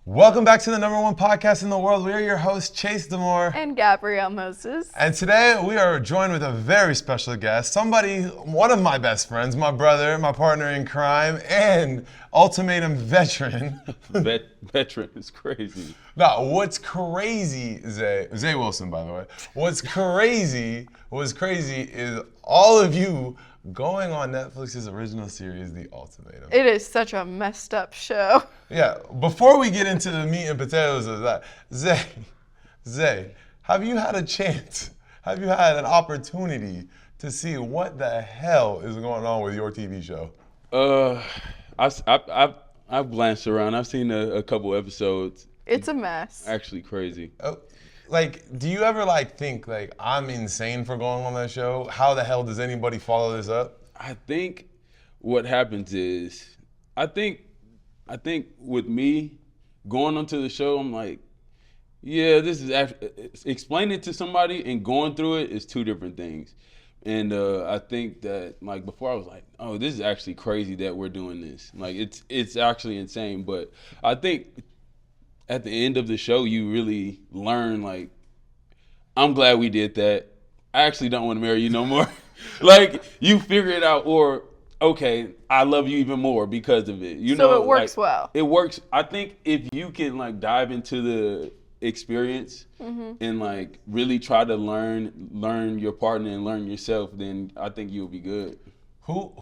Welcome back to the #1 podcast in the world. We are your hosts, Chase Demoor and Gabrielle Moses. And today we are joined with a very special guest, somebody, one of my best friends, my brother, my partner in crime, and Ultimatum veteran. Veteran is crazy. No, what's crazy, Zay Wilson, by the way. What's crazy is all of you going on Netflix's original series, The Ultimatum. It is such a messed up show. Yeah, before we get into the meat and potatoes of that, Zay, have you had a chance, have you had an opportunity to see what the hell is going on with your TV show? I've glanced around. I've seen a couple episodes. It's a mess. Actually crazy. Do you ever think I'm insane for going on that show? How the hell does anybody follow this up? I think what happens is, I think with me going onto the show, I'm like, yeah, this is explaining it to somebody and going through it is two different things. And I think that before I was like, oh, this is actually crazy that we're doing this. It's actually insane. But I think at the end of the show, you really learn, I'm glad we did that. I actually don't want to marry you no more. You figure it out, or, okay, I love you even more because of it. So it works well. It works. I think if you can, dive into the experience and, really try to learn your partner and learn yourself, then I think you'll be good. What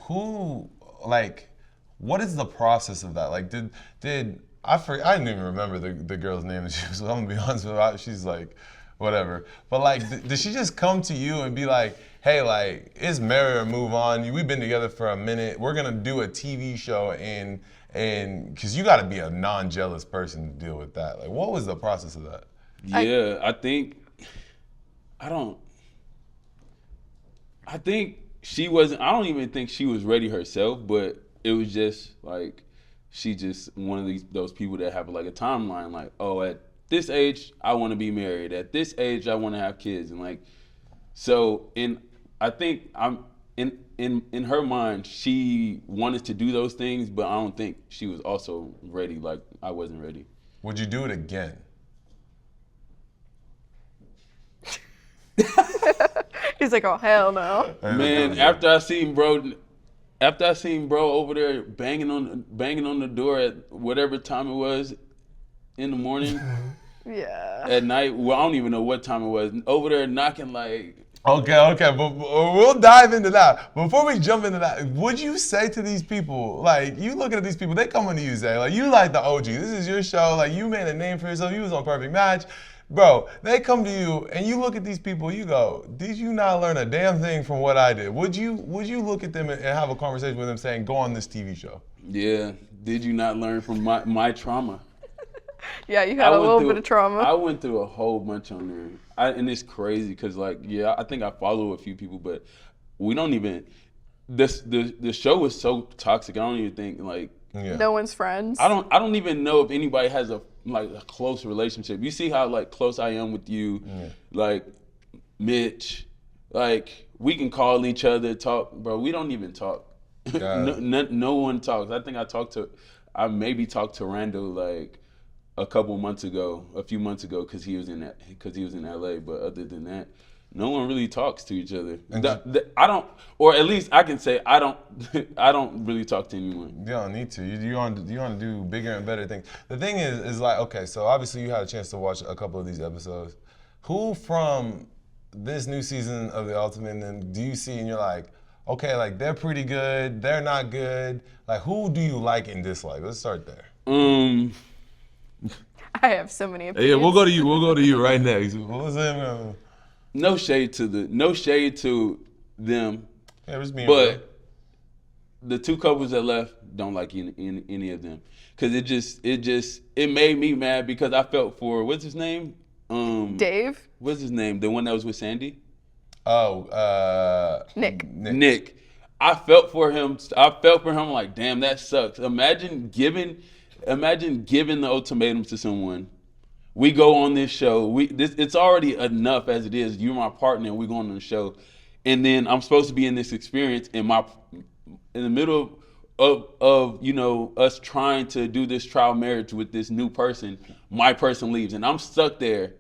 is the process of that? Did I didn't even remember the girl's name. She was, I'm gonna be honest with you, she's whatever. But did she just come to you and be like, hey, it's marry or move on. We've been together for a minute. We're gonna do a TV show and because you gotta be a non-jealous person to deal with that. What was the process of that? Yeah, I think she wasn't, I don't even think she was ready herself, but it was just she just one of those people that have a timeline, oh, at this age I want to be married, at this age I want to have kids, and I think I'm in her mind she wanted to do those things, but I don't think she was also ready I wasn't ready. Would you do it again? He's like, oh hell no. Man, after I seen bro over there banging on the door at whatever time it was in the morning. Yeah. At night, well, I don't even know what time it was. Over there knocking Okay, but we'll dive into that. Before we jump into that, would you say to these people, you looking at these people, they coming to you, say, you the OG, this is your show, you made a name for yourself, you was on Perfect Match. Bro, they come to you and you look at these people, you go, did you not learn a damn thing from what I did? Would you look at them and have a conversation with them saying, go on this TV show? Yeah, did you not learn from my trauma? Yeah, you had a little bit of trauma. I went through a whole bunch on there. And it's crazy because I think I follow a few people, but we don't even, the show is so toxic, I don't even think no one's friends. I don't even know if anybody has a close relationship. You see how close I am with you, Mitch, we can call each other, talk, bro. We don't even talk. No one talks. I think I maybe talked to Randall a few months ago, because he was in LA. But other than that, no one really talks to each other. I don't, or at least I can say I don't. I don't really talk to anyone. You don't need to. You want to do bigger and better things. The thing is okay. So obviously you had a chance to watch a couple of these episodes. Who from this new season of The Ultimate do you see and you're okay, they're pretty good, they're not good. Who do you like and dislike? Let's start there. I have so many opinions. Yeah, we'll go to you right next. No shade to them. Yeah, just being but real. The two couples that left don't like any of them, because it made me mad because I felt for, what's his name? Dave. What's his name? The one that was with Sandy. Oh, Nick. I felt for him. Damn, that sucks. Imagine giving the ultimatum to someone. We go on this show. It's already enough as it is. You're my partner, and we go on the show, and then I'm supposed to be in this experience, and in the middle of us trying to do this trial marriage with this new person, my person leaves, and I'm stuck there.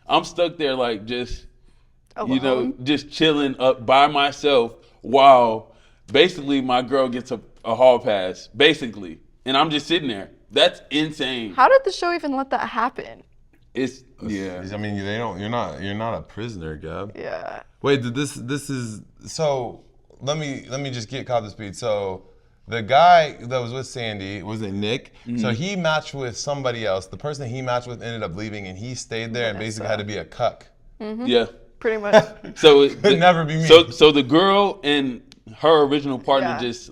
Like just Alone. just chilling up by myself while basically my girl gets a hall pass, basically, and I'm just sitting there. That's insane. How did the show even let that happen? I mean, they don't. You're not a prisoner, Gab. Yeah. Wait, this is so. Let me just get caught up to speed. So, the guy that was with Sandy, was it Nick? Mm-hmm. So he matched with somebody else. The person he matched with ended up leaving, and he stayed there and basically had to be a cuck. Mm-hmm. Yeah. Pretty much. So it could never be me. So the girl and her original partner just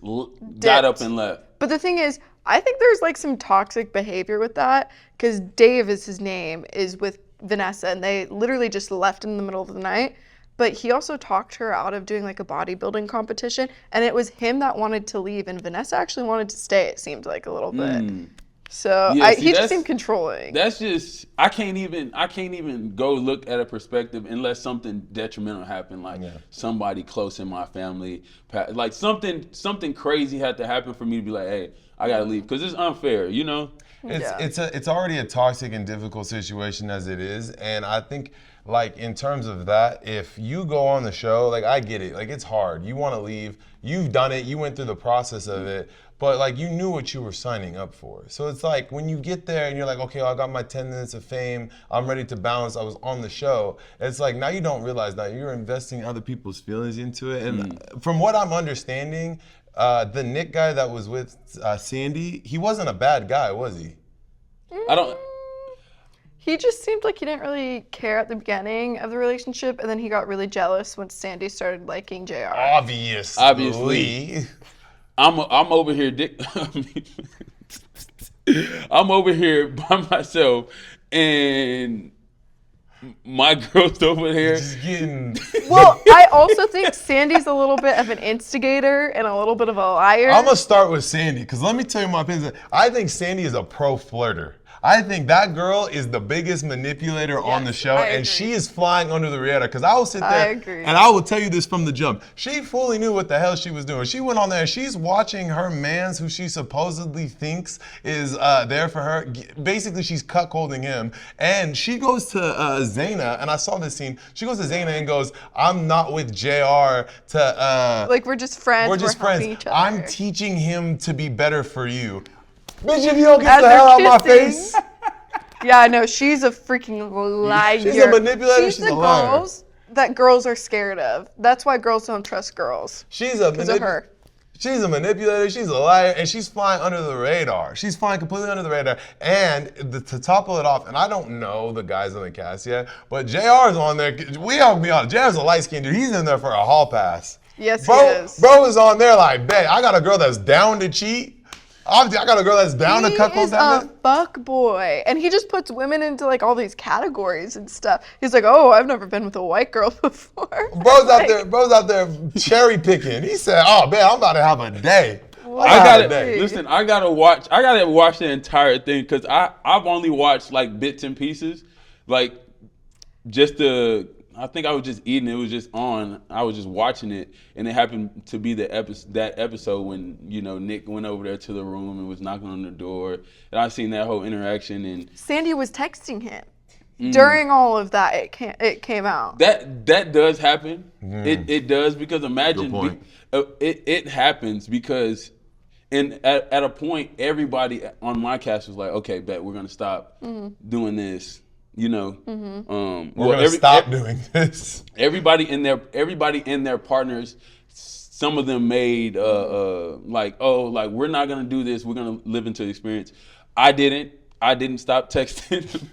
got up and left. But the thing is, I think there's like some toxic behavior with that, because Dave is his name, is with Vanessa, and they literally just left in the middle of the night. But he also talked her out of doing like a bodybuilding competition, and it was him that wanted to leave, and Vanessa actually wanted to stay, it seemed like a little bit. So he just seemed controlling. That's just, I can't even go look at a perspective unless something detrimental happened, like somebody close in my family, like something crazy had to happen for me to be like, hey, I gotta leave, because it's unfair, It's already a toxic and difficult situation as it is, and I think like in terms of that, if you go on the show, like I get it, like it's hard. You want to leave, you've done it, you went through the process of it, but like you knew what you were signing up for. So it's like when you get there and you're like, okay, I got my 10 minutes of fame, I'm ready to bounce, I was on the show. It's like now you don't realize that you're investing other people's feelings into it. And from what I'm understanding, the Nick guy that was with Sandy, he wasn't a bad guy, was he? He just seemed like he didn't really care at the beginning of the relationship, and then he got really jealous when Sandy started liking JR. Obviously. I'm over here, I'm over here by myself, and my girl's over here. Just getting... Well, I also think Sandy's a little bit of an instigator and a little bit of a liar. I'm going to start with Sandy, because let me tell you my opinion. I think Sandy is a pro flirter. I think that girl is the biggest manipulator on the show, and she is flying under the radar. Because I will sit there, and I will tell you this from the jump. She fully knew what the hell she was doing. She went on there, and she's watching her mans, who she supposedly thinks is there for her. Basically, she's cuckolding him, and she goes to Zaina, and I saw this scene. She goes to Zaina and goes, "I'm not with JR to like we're just friends. We're just friends. Each other. I'm teaching him to be better for you." Bitch, if you don't get the hell out of my face. Yeah, no, she's a freaking liar. She's a manipulator, she's a liar. Girls that girls are scared of. That's why girls don't trust girls. She's a manipulator. She's a manipulator, she's a liar, and she's flying under the radar. She's flying completely under the radar. And to topple it off, and I don't know the guys on the cast yet, but JR's on there. We have to be honest, JR's a light-skinned dude. He's in there for a hall pass. Yes, he is. Bro is on there like, bet, I got a girl that's down to cheat. Obviously, I got a girl that's down to cuckold. He's a fuck boy, and he just puts women into like all these categories and stuff. He's like, "Oh, I've never been with a white girl before." Bro's out there cherry picking. He said, "Oh man, I'm about to have a day." I gotta watch the entire thing, because I've only watched like bits and pieces, like I think I was just eating. It was just on. I was just watching it, and it happened to be that episode when Nick went over there to the room and was knocking on the door, and I seen that whole interaction. And Sandy was texting him during all of that. It came out. That does happen. It does, because imagine it happens because, and at a point everybody on my cast was like, okay, bet we're gonna stop doing this. We're gonna stop doing this. Everybody in their partners, some of them made like we're not gonna do this. We're gonna live into the experience. I didn't stop texting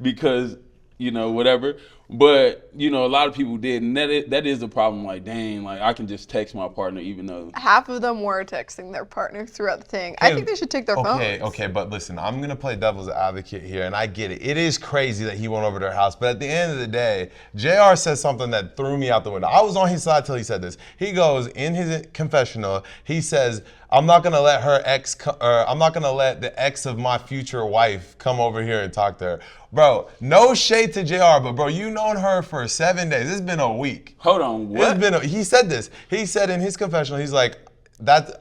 because whatever. But a lot of people did, and that is a problem. Like, dang, like I can just text my partner, even though half of them were texting their partner throughout the thing. I think they should take their phones. Okay, but listen, I'm gonna play devil's advocate here, and I get it. It is crazy that he went over to their house, but at the end of the day, JR said something that threw me out the window. I was on his side till he said this. He goes in his confessional. He says, I'm not gonna let I'm not gonna let the ex of my future wife come over here and talk to her. Bro, no shade to JR, but bro, you known her for 7 days. It's been a week. Hold on, what? He said this. He said in his confessional, he's like,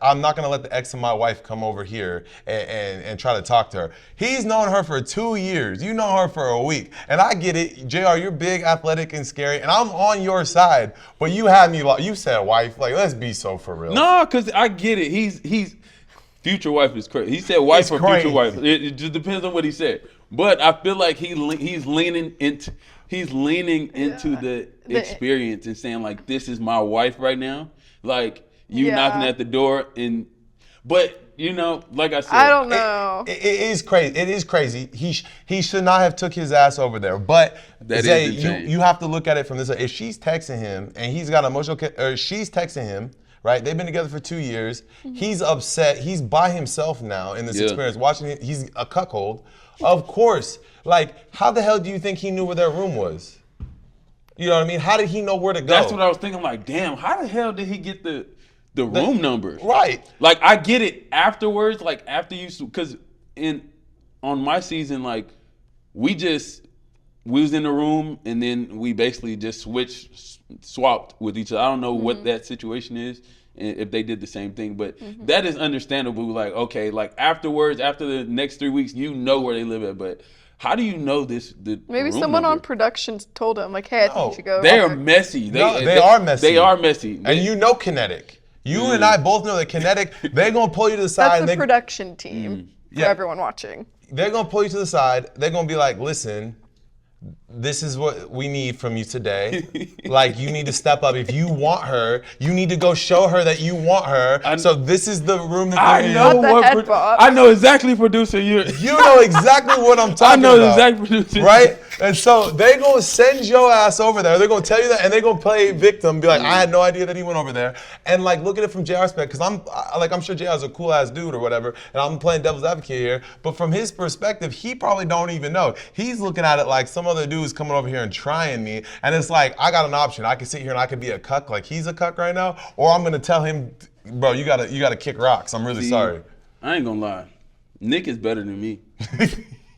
I'm not gonna let the ex of my wife come over here and try to talk to her. He's known her for 2 years. You know her for a week. And I get it, JR, you're big, athletic, and scary, and I'm on your side. But you had me like, you said wife, like, let's be so for real. No, because I get it. He's future wife is crazy. He said wife It's or crazy. future wife. It just depends on what he said. But I feel like he's leaning into the experience and saying like, this is my wife right now. Like you knocking at the door but you know, like I said, I don't know. It is crazy. It is crazy. He should not have took his ass over there. But Zay, you have to look at it from this way. If she's texting him and he's got emotional, or she's texting him, right? They've been together for 2 years. Mm-hmm. He's upset. He's by himself now in this experience. Watching it, he's a cuckold. Of course. Like, how the hell do you think he knew where their room was? You know what I mean? How did he know where to go? That's what I was thinking. Like, damn, how the hell did he get the room numbers? Right. Like, I get it afterwards. Like, after you, because on my season, like, we was in the room and then we basically just swapped with each other. I don't know what that situation is and if they did the same thing, but that is understandable. Like, okay, like afterwards, after the next 3 weeks, you know where they live at, but how do you know Maybe someone on production told him, like, hey, I think you should go. They are messy. They are messy. They are messy. And you know Kinetic. You and I both know that Kinetic, they're going to pull you to the side. That's the production team for everyone watching. They're going to pull you to the side. They're going to be like, listen, this is what we need from you today. Like, you need to step up. If you want her, you need to go show her that you want her. So this is the room that I know exactly, producer. You know exactly what I'm talking about. I know exactly, producer. Right? And so they're going to send your ass over there. They're going to tell you that, and they're going to play victim, be like, I had no idea that he went over there. And like, look at it from JR's perspective, because I'm sure JR's a cool ass dude or whatever, and I'm playing devil's advocate here. But from his perspective, he probably don't even know. He's looking at it like some other dude's coming over here and trying me, and it's like, I got an option. I can sit here and I could be a cuck like he's a cuck right now, or I'm gonna tell him, bro, you gotta kick rocks. I'm really sorry. I ain't gonna lie. Nick is better than me.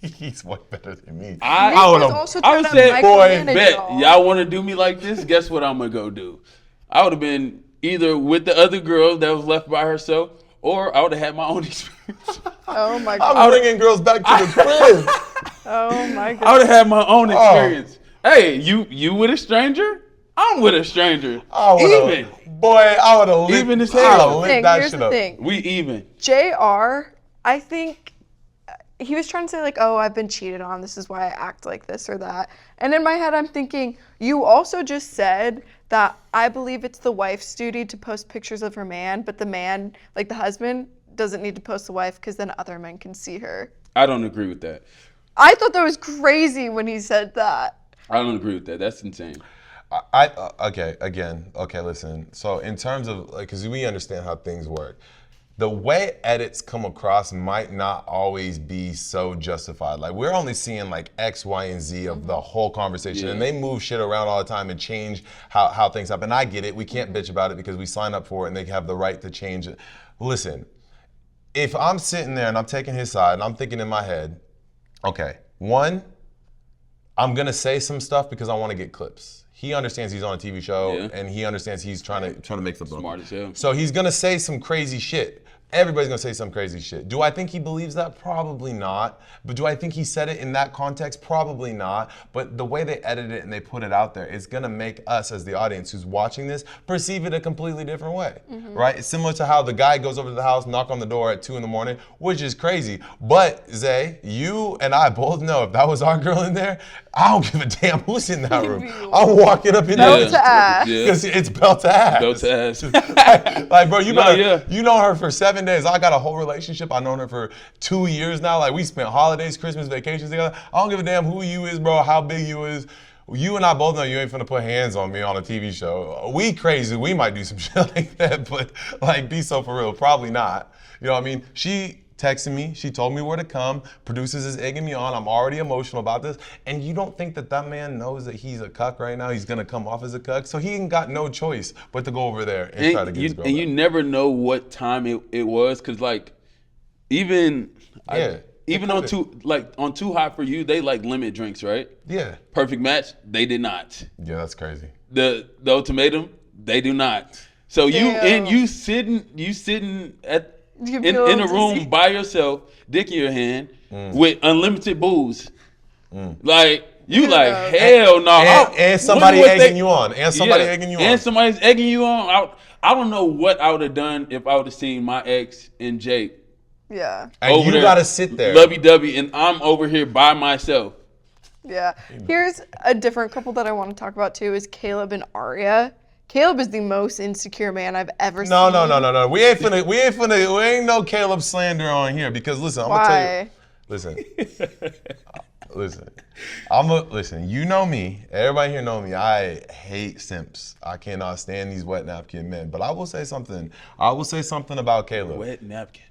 He's way better than me. I would say, boy, bet y'all want to do me like this. Guess what I'm gonna go do? I would have been either with the other girl that was left by herself, or I would have had my own experience. Oh my God! I'm bringing girls back to the crib. Oh my God! I would have had my own experience. Hey, you with a stranger? I'm with a stranger. Even. Boy, I would have lit, even as hell. Here's the thing. We even. JR, I think he was trying to say like, oh, I've been cheated on. This is why I act like this or that. And in my head, I'm thinking, you also just said that I believe it's the wife's duty to post pictures of her man, but the man, like the husband, doesn't need to post the wife because then other men can see her. I don't agree with that. I thought that was crazy when he said that. I don't agree with that. That's insane. Okay, listen. So in terms of, because we understand how things work, the way edits come across might not always be so justified. Like, we're only seeing like X, Y, and Z of the whole conversation, and they move shit around all the time and change how things happen. I get it. We can't bitch about it because we sign up for it and they have the right to change it. Listen, if I'm sitting there and I'm taking his side and I'm thinking in my head, okay, one, I'm gonna say some stuff because I want to get clips. He understands he's on a TV show and he understands he's trying to make something. Smart as hell. So he's gonna say some crazy shit. Everybody's gonna say some crazy shit. Do I think he believes that? Probably not. But do I think he said it in that context? Probably not. But the way they edit it and they put it out there, it's gonna make us as the audience who's watching this perceive it a completely different way, right? It's similar to how the guy goes over to the house, knock on the door at 2 a.m, which is crazy. But Zay, you and I both know if that was our girl in there, I don't give a damn who's in that room. I'm walking up in there. Belt to ass. Because it's belt to ass. Belt to ass. like, bro, you know her for 7 days. I got a whole relationship. I've known her for 2 years now. Like, we spent holidays, Christmas, vacations together. I don't give a damn who you is, bro, how big you is. You and I both know you ain't finna put hands on me on a TV show. We crazy. We might do some shit like that, but like, be so for real. Probably not. You know what I mean? She texted me. She told me where to come. Producers is egging me on. I'm already emotional about this. And you don't think that man knows that he's a cuck right now? He's going to come off as a cuck. So he ain't got no choice but to go over there and try to get his girl back. And you never know what time it was. Because, like, even on Too Hot for You, they, like, limit drinks, right? Yeah. Perfect Match, they did not. Yeah, that's crazy. The Ultimatum, they do not. So Damn. you sitting at You in feel a dizzy. room by yourself, dick in your hand, with unlimited booze. Like you like hell no. And somebody egging you on. And somebody egging you on. And somebody's egging you on. I don't know what I would have done if I would have seen my ex and Jake. Yeah. And you gotta sit there. Lovey-dovey, and I'm over here by myself. Yeah. Here's a different couple that I want to talk about too is Caleb and Aria. Caleb is the most insecure man I've ever seen. No. We ain't no Caleb slander on here because listen, I'm gonna tell you. Listen. You know me. Everybody here know me. I hate simps. I cannot stand these wet napkin men. But I will say something. About Caleb. Wet napkin.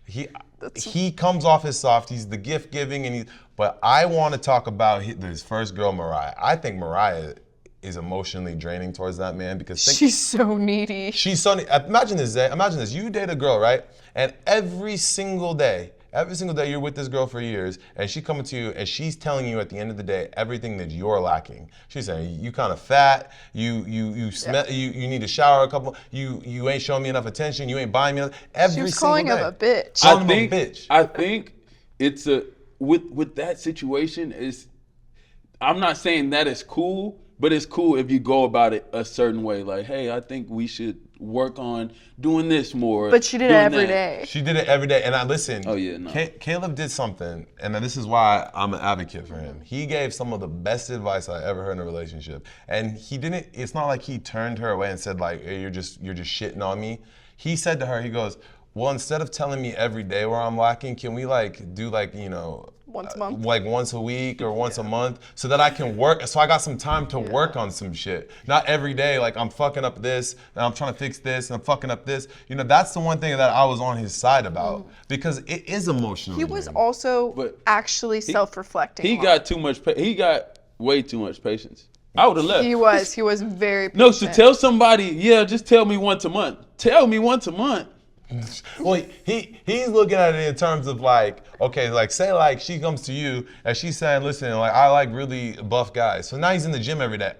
He comes off his soft. He's the gift giving, but I want to talk about his first girl, Mariah. I think Mariah is emotionally draining towards that man because she's so needy. She's so needy. Imagine this, Zay. Imagine this. You date a girl, right? And every single day you're with this girl for years, and she coming to you and she's telling you at the end of the day everything that you're lacking. She's saying you kind of fat, you smell, you need to shower a couple, you ain't showing me enough attention, you ain't buying me enough. She was calling him a bitch. I think it's with that situation is, I'm not saying that is cool, but it's cool if you go about it a certain way. Like, hey, I think we should work on doing this more. But she did it every day. She did it every day. And I listened. Oh, yeah, no. Caleb did something, and this is why I'm an advocate for him. He gave some of the best advice I ever heard in a relationship. And it's not like he turned her away and said, like, hey, you're just shitting on me. He said to her, he goes, well, instead of telling me every day where I'm lacking, can we do once a month? Like once a week or once a month so that I can work. So I got some time to work on some shit. Not every day, like I'm fucking up this and I'm trying to fix this and I'm fucking up this. That's the one thing that I was on his side about because it is emotional. He was also actually self-reflecting. He got way too much patience. I would have left. He was very patient. No, so tell somebody, just tell me once a month. Tell me once a month. Well, he's looking at it in terms of like, okay, like say like she comes to you and she's saying, listen, like I like really buff guys. So now he's in the gym every day.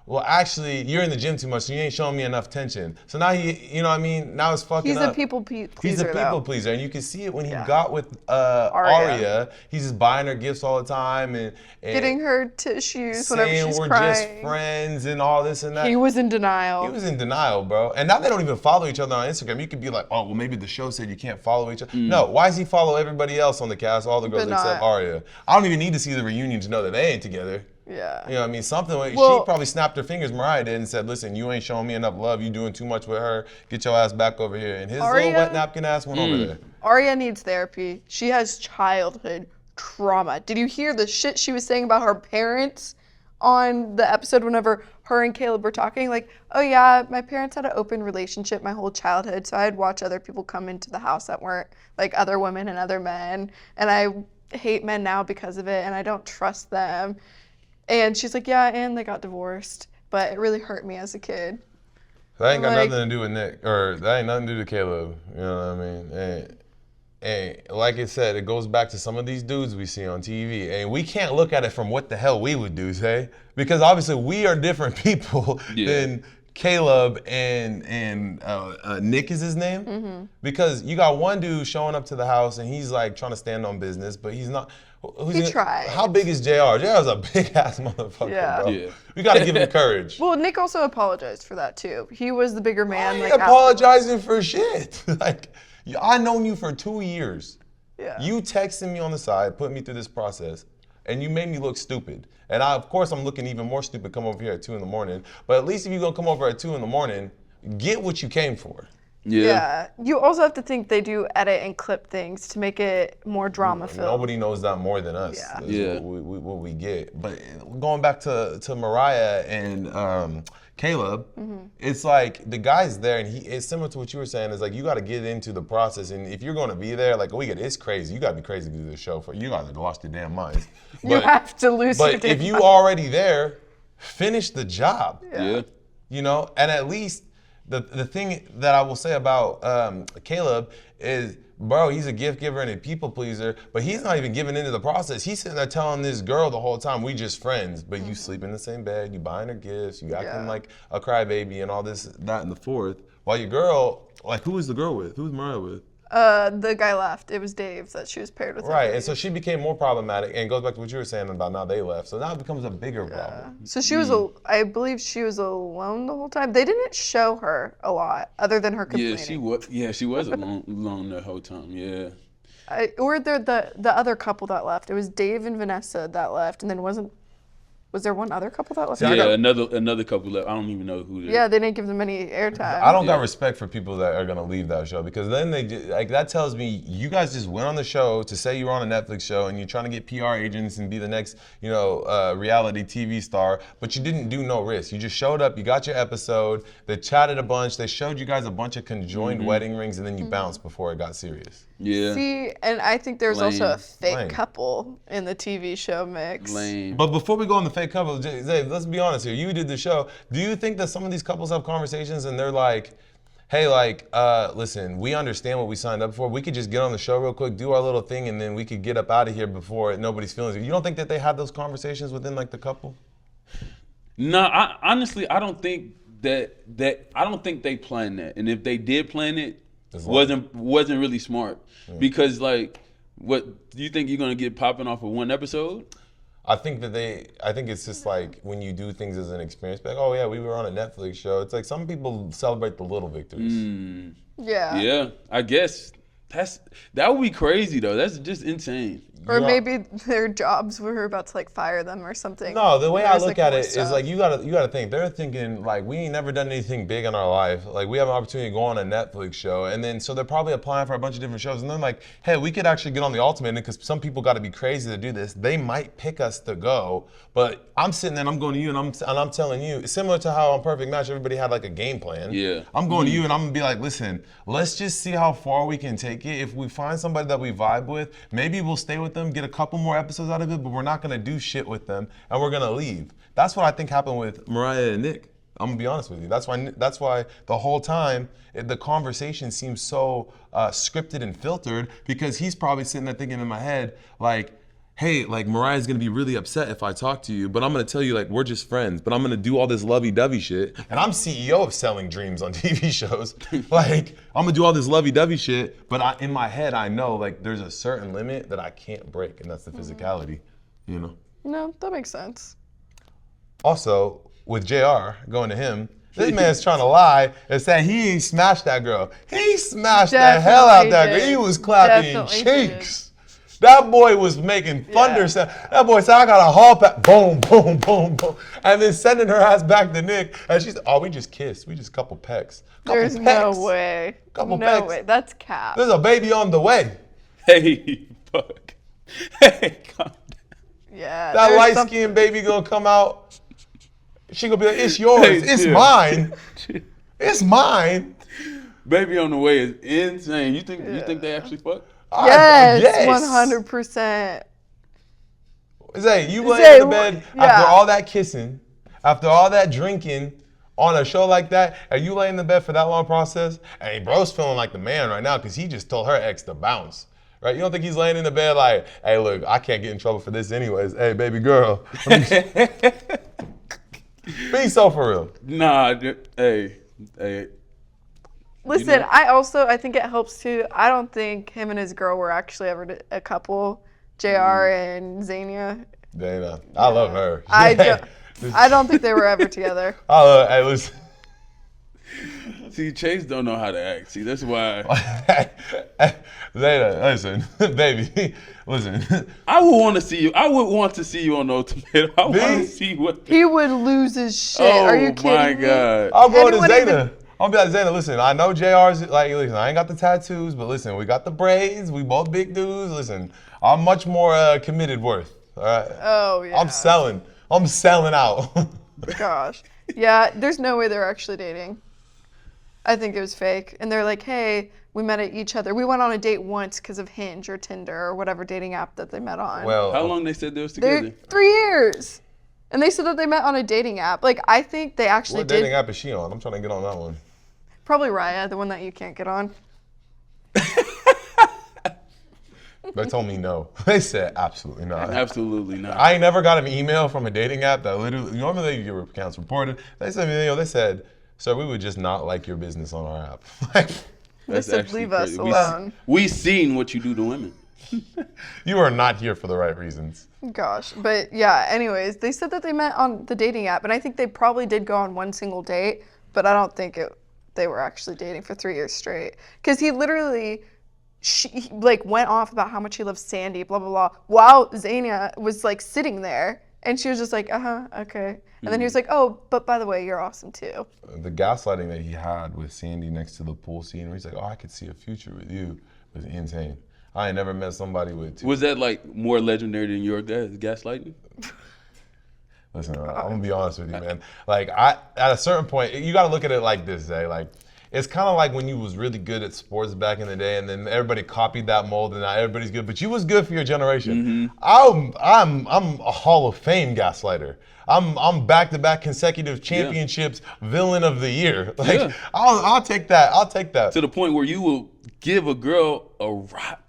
Well, actually, you're in the gym too much, so you ain't showing me enough attention. So now now it's fucking up. He's a people pleaser. He's a people pleaser, and you can see it when he got with Aria. He's just buying her gifts all the time and getting her tissues whenever she's saying we're crying. just friends and all this and that. He was in denial. He was in denial, bro. And now they don't even follow each other on Instagram. You could be like, oh, well, maybe the show said you can't follow each other. No, why does he follow everybody else on the cast, all the girls except Aria? I don't even need to see the reunion to know that they ain't together. Yeah. You know what I mean? She probably snapped her fingers, Mariah did, and said, listen, you ain't showing me enough love. You doing too much with her. Get your ass back over here. And his little wet napkin ass went over there. Aria needs therapy. She has childhood trauma. Did you hear the shit she was saying about her parents on the episode whenever her and Caleb were talking? Like, oh yeah, my parents had an open relationship my whole childhood, so I'd watch other people come into the house that weren't like other women and other men. And I hate men now because of it, and I don't trust them. And she's like, yeah, and they got divorced, but it really hurt me as a kid. That ain't got nothing to do with Nick, or that ain't nothing to do with Caleb. You know what I mean? And like I said, it goes back to some of these dudes we see on TV, and we can't look at it from what the hell we would do, say, because obviously we are different people than Caleb and Nick is his name. Mm-hmm. Because you got one dude showing up to the house and he's like trying to stand on business, but he's not. He tried. How big is JR? JR's a big ass motherfucker, bro. Yeah. We gotta give him courage. Well, Nick also apologized for that too. He was the bigger man. I ain't apologizing for shit. Like, I known you for 2 years. Yeah. You texted me on the side, put me through this process, and you made me look stupid. And of course I'm looking even more stupid come over here at 2 a.m. But at least if you're gonna come over at 2 a.m, get what you came for. Yeah. You also have to think they do edit and clip things to make it more drama filled. Nobody knows that more than us. Yeah. What we get. But going back to Mariah and Caleb, it's like the guy's there, and it's similar to what you were saying. Is like you got to get into the process, and if you're going to be there, like it's crazy. You got to be crazy to do this show. You got to lost your damn minds. You have to lose your damn But if you already there, finish the job. Yeah. You know, and at least. The thing that I will say about Caleb is, bro, he's a gift giver and a people pleaser, but he's not even giving into the process. He's sitting there telling this girl the whole time, we just friends, but you sleep in the same bed, you buying her gifts, you acting like a crybaby and all this, that, and the fourth. While your girl, like, who was the girl with? Who was Mariah with? The guy left. It was Dave that she was paired with. Right, and so she became more problematic, and goes back to what you were saying about now they left. So now it becomes a bigger problem. So she was, I believe she was alone the whole time. They didn't show her a lot, other than her complaining. She was alone the whole time. Yeah. Or the other couple that left. It was Dave and Vanessa that left, and then was there one other couple that left? Yeah, another couple left. I don't even know who. Yeah, they didn't give them any airtime. I don't got respect for people that are gonna leave that show, because then they just, like, that tells me you guys just went on the show to say you were on a Netflix show and you're trying to get PR agents and be the next, reality TV star, but you didn't do no risk. You just showed up, you got your episode, they chatted a bunch, they showed you guys a bunch of conjoined wedding rings, and then you bounced before it got serious. Yeah. See, and I think there's also a fake Lame. couple in the TV show mix. Lame. But before we go on the fake couple, Zay, let's be honest here. You did the show. Do you think that some of these couples have conversations and they're like, hey, listen, we understand what we signed up for. We could just get on the show real quick, do our little thing, and then we could get up out of here before nobody's feeling it. You don't think that they had those conversations within, like, the couple? No, honestly, I don't think I don't think they planned that. And if they did plan it, wasn't really smart. Because, like, what do you think you're gonna get popping off of one episode? I think it's just like when you do things as an experience, like, oh yeah, we were on a Netflix show. It's like some people celebrate the little victories. Yeah. Yeah, I guess that would be crazy though. That's just insane. Or maybe their jobs were about to, like, fire them or something. No, the way I There's, look like, at more it is stuff. like you gotta think. They're thinking, like, we ain't never done anything big in our life. Like, we have an opportunity to go on a Netflix show, and then so they're probably applying for a bunch of different shows, and they're like, hey, we could actually get on the Ultimatum, because some people got to be crazy to do this. They might pick us to go, but I'm sitting there and I'm going to you and I'm telling you, similar to how on Perfect Match everybody had like a game plan. Yeah. I'm going to you and I'm gonna be like, listen, let's just see how far we can take it. If we find somebody that we vibe with, maybe we'll stay with them, get a couple more episodes out of it, but we're not gonna do shit with them and we're gonna leave. That's what I think happened with Mariah and Nick. I'm gonna be honest with you. That's why the whole time the conversation seems so scripted and filtered, because he's probably sitting there thinking in my head, like, hey, like, Mariah's gonna be really upset if I talk to you, but I'm gonna tell you, like, we're just friends, but I'm gonna do all this lovey-dovey shit. And I'm CEO of selling dreams on TV shows. Like, I'm gonna do all this lovey-dovey shit, but in my head, I know, like, there's a certain limit that I can't break, and that's the physicality, you know? No, that makes sense. Also, with JR, going to him, this man's trying to lie and say he ain't smashed that girl. He smashed the hell out that girl. He was clapping cheeks. That boy was making thunder sound. That boy said, I got a hall pack. Boom, boom, boom, boom. And then sending her ass back to Nick. And she's, oh, we just kissed. We just couple pecks. There's no way. Couple no pecks. way. That's cap. There's a baby on the way. Hey, fuck. Hey, calm down. Yeah. That light-skinned baby gonna come out. She gonna be like, it's yours. Hey, it's chill. mine. It's mine. Baby on the way is insane. You think they actually fuck? Yes, 100%. Zay, you lay in the bed after all that kissing, after all that drinking, on a show like that, and you lay in the bed for that long process, and bro's feeling like the man right now because he just told her ex to bounce. Right? You don't think he's laying in the bed like, hey, look, I can't get in trouble for this anyways. Hey, baby girl. Be so for real. Nah, hey. Listen, I think it helps too. I don't think him and his girl were actually ever a couple. JR and Zania. Dana, I love her. I don't think they were ever together. Hey, listen. See, Chase don't know how to act. See, that's why. Zayda, listen, baby, listen. I would want to see you. I would want to see you on the Ultimatum. I want to see what. He would lose his shit. Oh, Are you kidding my me? God. I'm going to Anyone Zayda. I'm gonna be like, Zayda, listen, I know JR's like, listen, I ain't got the tattoos, but listen, we got the braids, we both big dudes. Listen, I'm much more committed worth. All right. Oh yeah. I'm selling out. Gosh. Yeah, there's no way they're actually dating. I think it was fake. And they're like, hey, we met at each other. We went on a date once because of Hinge or Tinder or whatever dating app that they met on. Well, How long they said they was together? 3 years. And they said that they met on a dating app. Like, I think they actually what did. dating app is she on? I'm trying to get on that one. Probably Raya, the one that you can't get on. They told me no. They said absolutely not. Absolutely not. I ain't never got an email from a dating app that literally, normally you get accounts reported. They sent me, they said, sir, we would just not like your business on our app. Like, They said, leave us crazy. alone. We seen what you do to women. you are not here for the right reasons. Gosh, but yeah, anyways, they said that they met on the dating app, and I think they probably did go on one single date, but I don't think they were actually dating for 3 years straight. Because he literally, he went off about how much he loves Sandy, blah, blah, blah, while Zaina was, like, sitting there, and she was just like, okay. And then he was like, oh, but by the way, you're awesome, too. The gaslighting that he had with Sandy next to the pool scene, where he's like, oh, I could see a future with you, was insane. I ain't never met somebody with two. Was that like more legendary than your gaslighting? Listen, I'm gonna be honest with you, man. Like, at a certain point, you gotta look at it like this, Zay. Like, it's kind of like when you was really good at sports back in the day, and then everybody copied that mold, and now everybody's good. But you was good for your generation. I'm a Hall of Fame gaslighter. I'm back-to-back consecutive championships villain of the year. Like, I'll take that. I'll take that. To the point where you will give a girl a rock.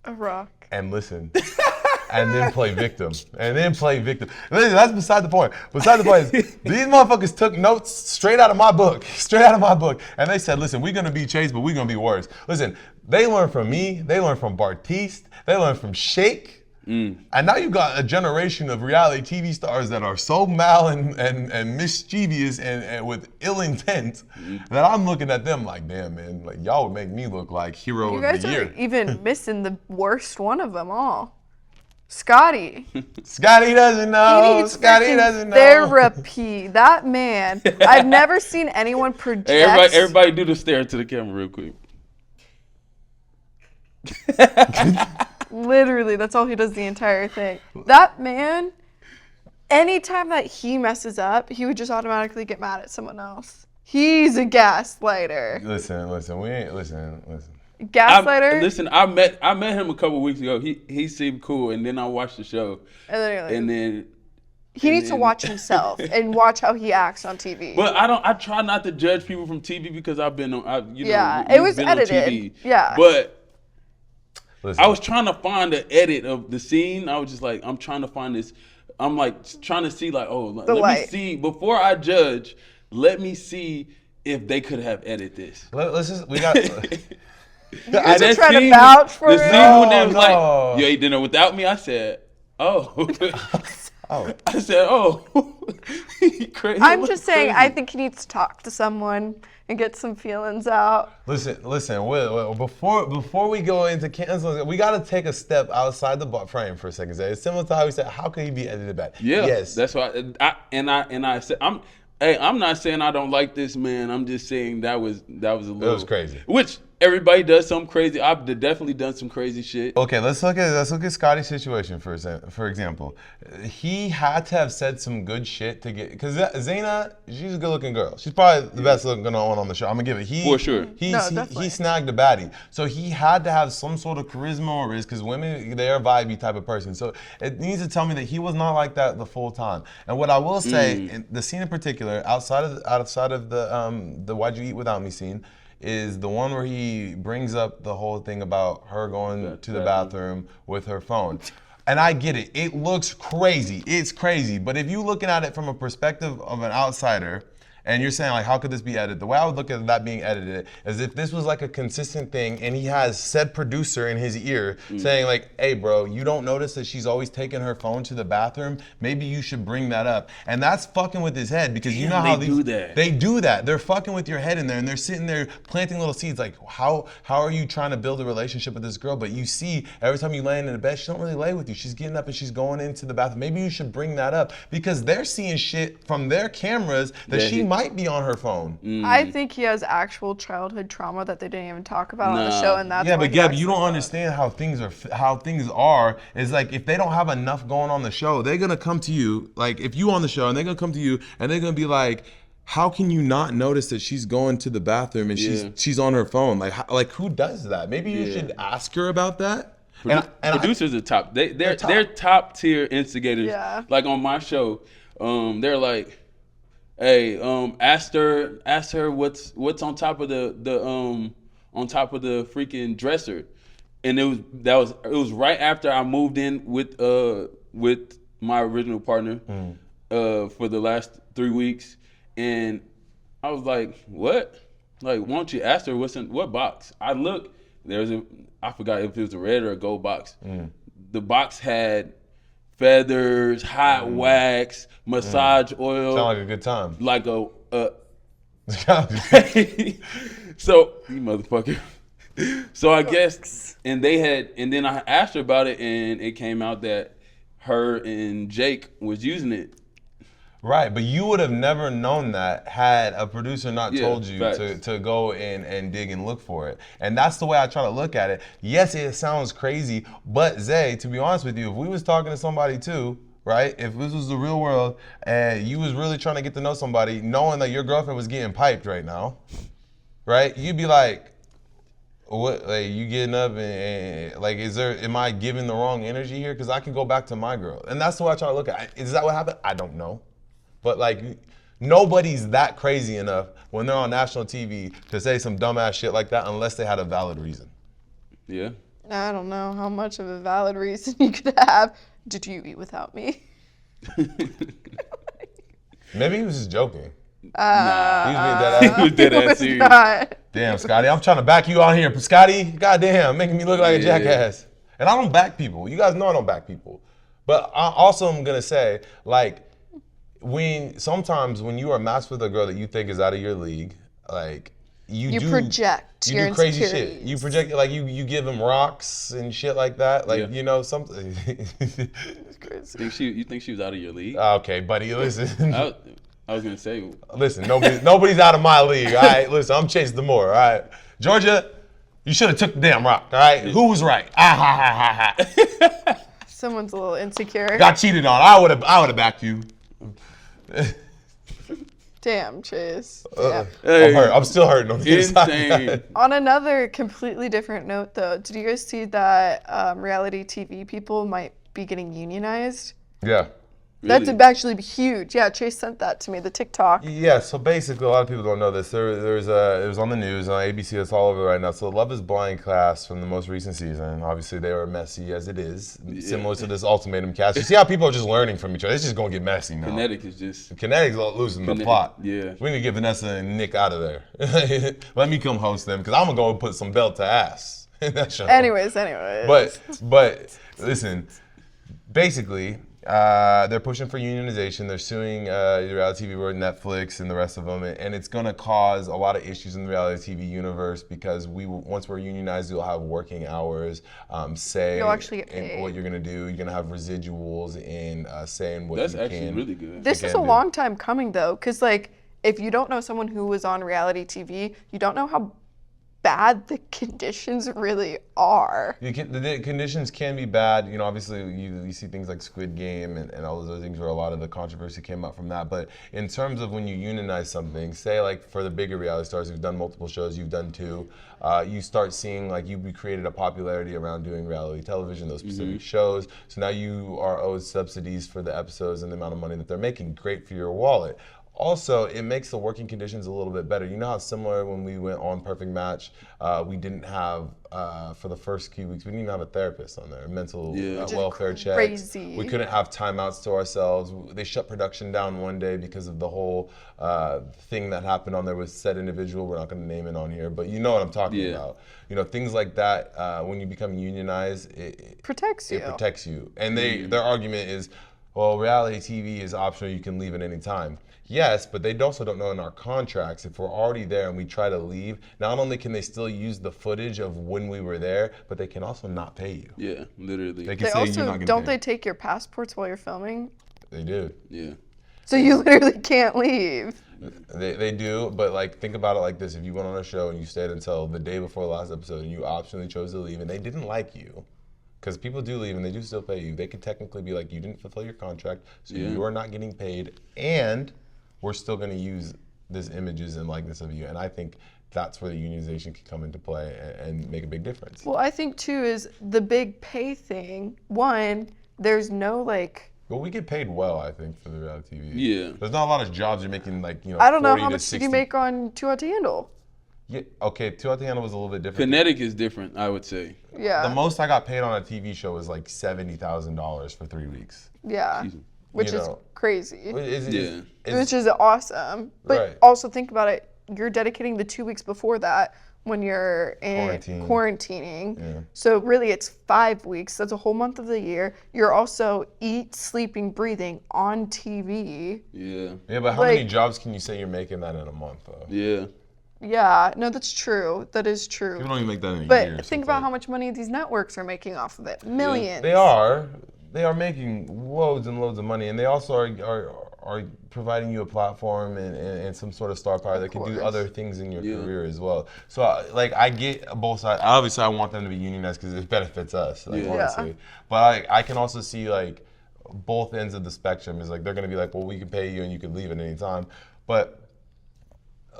A rock. And listen. And then play victim. Listen, that's beside the point. Beside the point is, these motherfuckers took notes straight out of my book. And they said, listen, we're going to be Chase, but we're going to be worse. Listen, they learned from me. They learned from Bartiste. They learned from Shake. And now you got a generation of reality TV stars that are so mal and mischievous and with ill intent that I'm looking at them like, damn, man, like y'all would make me look like hero of the year. You guys are even missing the worst one of them all. Scotty. Scotty doesn't know. He needs Scotty doesn't know. therapy. That man. I've never seen anyone project. Hey, everybody do the stare into the camera real quick. Literally, that's all he does the entire thing. That man, anytime that he messes up, he would just automatically get mad at someone else. He's a gaslighter. Listen. Gaslighter. I met him a couple weeks ago. He seemed cool, and then I watched the show. And then he needs to watch himself and watch how he acts on TV. But I try not to judge people from TV because I've been on. It was edited. Yeah. But listen. I was trying to find the edit of the scene. I was just like, I'm trying to find this. I'm like trying to see like, let me see before I judge. Let me see if they could have edited this. We got. I just try to vouch for the it. scene when they was like, you ate dinner without me. I said, oh. I said, oh. Crazy. I'm just saying, I think he needs to talk to someone and get some feelings out. Listen. Before we go into canceling, we got to take a step outside the frame for a second. It's similar to how we said, how could he be edited back? Yeah, yes. That's why. I said, I'm not saying I don't like this man. I'm just saying that was a little. It was crazy. Which everybody does something crazy. I've definitely done some crazy shit. Okay, let's look at Scotty's situation for example. He had to have said some good shit to get, because Zaina, she's a good-looking girl. She's probably the best looking one on the show. I'm gonna give it. For sure. He snagged a baddie, so he had to have some sort of charisma or risk, because women, they're a vibey type of person. So it needs to tell me that he was not like that the full time. And what I will say, in the scene in particular, outside of the "Why'd you eat without me" scene, is the one where he brings up the whole thing about her going to the bathroom with her phone. And I get it. It looks crazy. It's crazy. But if you're looking at it from a perspective of an outsider, and you're saying, like, how could this be edited? The way I would look at that being edited is if this was like a consistent thing and he has said producer in his ear saying, like, hey, bro, you don't notice that she's always taking her phone to the bathroom? Maybe you should bring that up. And that's fucking with his head, because you know how they do that. They're fucking with your head in there, and they're sitting there planting little seeds. Like, how are you trying to build a relationship with this girl? But you see, every time you land in the bed, she don't really lay with you. She's getting up and she's going into the bathroom. Maybe you should bring that up, because they're seeing shit from their cameras that she might be on her phone. I think he has actual childhood trauma that they didn't even talk about on the show, and that's but Gab, you don't understand how things are. Is like, if they don't have enough going on the show, they're gonna come to you. Like, if you on the show, and they're gonna come to you, and they're gonna be like, how can you not notice that she's going to the bathroom and she's on her phone? Like who does that? Maybe you should ask her about that. Producers are top. They're top tier instigators. Yeah. Like on my show, they're like, hey, ask her what's on top of the freaking dresser. And it was right after I moved in with my original partner for the last 3 weeks. And I was like, what? Like, why don't you ask her what's in what box? I look, I forgot if it was a red or a gold box. The box had feathers, hot wax, massage oil. Sound like a good time. Like so, you motherfucker. So I guess, and then I asked her about it, and it came out that her and Jake was using it. Right, but you would have never known that had a producer not told you facts. to go in and dig and look for it. And that's the way I try to look at it. Yes, it sounds crazy, but Zay, to be honest with you, if we was talking to somebody too, right, if this was the real world and you was really trying to get to know somebody, knowing that your girlfriend was getting piped right now, right, you'd be like, what, like, you getting up and like, am I giving the wrong energy here? Because I can go back to my girl. And that's the way I try to look at it. Is that what happened? I don't know. But like, nobody's that crazy enough when they're on national TV to say some dumbass shit like that unless they had a valid reason. Yeah. I don't know how much of a valid reason you could have. Did you eat without me? Maybe he was just joking. Nah. He was being dead ass. He was dead It ass was serious. not. Damn, Scotty, I'm trying to back you out here. Scotty, goddamn, making me look like a jackass. And I don't back people. You guys know I don't back people. But I also am going to say, like, sometimes when you are matched with a girl that you think is out of your league, like, you project your do crazy shit. insecurities. You project, like, you give them rocks and shit like that. Like, you know, something. You think she was out of your league? Okay, buddy, listen. I was gonna say. Listen, nobody's out of my league, all right? Listen, I'm Chase Demoor, all right? Georgia, you should have took the damn rock, all right? Who was right? Ah, ha, ha, ha, ha. Someone's a little insecure. Got cheated on. I would have backed you. Damn, Chase. I'm Yeah. hurt. I'm still hurting on the inside. Insane. On another completely different note, though, did you guys see that reality TV people might be getting unionized? Yeah. That's Really? actually huge. Yeah, Chase sent that to me, the TikTok. Yeah, so basically, a lot of people don't know this. It was on the news, on ABC, it's all over right now. So Love is Blind cast from the most recent season. Obviously, they were messy as it is, similar to this Ultimatum cast. You see how people are just learning from each other? It's just going to get messy now. Kinetic is just. Kinetic's losing the plot. Yeah. We need to get Vanessa and Nick out of there. Let me come host them, because I'm going to go and put some belt to ass in that show. Anyways. But listen, basically, they're pushing for unionization. They're suing the reality TV world, Netflix, and the rest of them, and it's going to cause a lot of issues in the reality TV universe because once we're unionized, you'll have working hours, say You'll actually get in paid. what you're going to do. You're going to have residuals in saying what That's you actually can. really good. This is a Again, dude. long time coming, though, because, like, if you don't know someone who was on reality TV, you don't know how bad the conditions really are. The conditions can be bad. You know, obviously you see things like Squid Game and all those other things where a lot of the controversy came out from that. But in terms of when you unionize something, say like for the bigger reality stars who've done multiple shows, you've done two, you start seeing like you created a popularity around doing reality television, those specific shows. So now you are owed subsidies for the episodes and the amount of money that they're making. Great for your wallet. Also, it makes the working conditions a little bit better. You know how similar when we went on Perfect Match, we didn't have, for the first few weeks, we didn't even have a therapist on there, mental welfare checks. Crazy. We couldn't have timeouts to ourselves. They shut production down one day because of the whole thing that happened on there with said individual. We're not going to name it on here, but you know what I'm talking about. You know, things like that, when you become unionized, it Protects you. It protects you. And their argument is, well, reality TV is optional, you can leave at any time. Yes, but they also don't know in our contracts, if we're already there and we try to leave, not only can they still use the footage of when we were there, but they can also not pay you. Yeah, literally. They can They say you're also, not getting don't paid. they take your passports while you're filming? They do. Yeah. So you literally can't leave. They do, but like think about it like this. If you went on a show and you stayed until the day before the last episode and you optionally chose to leave and they didn't like you, because people do leave and they do still pay you, they could technically be like, you didn't fulfill your contract, so you are not getting paid, and we're still going to use this images and likeness of you. And I think that's where the unionization can come into play and make a big difference. Well, I think too is the big pay thing. One, there's no like. But we get paid well, I think, for the reality TV. Yeah. There's not a lot of jobs you're making, like, you know, I don't know 40 how to much 60. did you make on Too Hot to Handle? Yeah, okay, Two Out the Handle was a little bit different. Kinetic is different, I would say. Yeah. The most I got paid on a TV show was like $70,000 for 3 weeks. Yeah. which you is know, crazy. Which is awesome. But Right. also think about it. You're dedicating the 2 weeks before that when you're in quarantining. Yeah. So really it's 5 weeks. That's a whole month of the year. You're also sleeping, breathing on TV. Yeah. Yeah, but how many jobs can you say you're making that in a month, though? Yeah. Yeah, no, that's true. That is true. People don't even make that in a But year. So think it's about like- how much money these networks are making off of it. Millions. They are making loads and loads of money, and they also are providing you a platform and some sort of star power that can do other things in your career as well. So like I get both sides. Obviously, I want them to be unionized because it benefits us, like, honestly. But I can also see like both ends of the spectrum. Is like they're gonna be like, well, we can pay you and you can leave at any time, but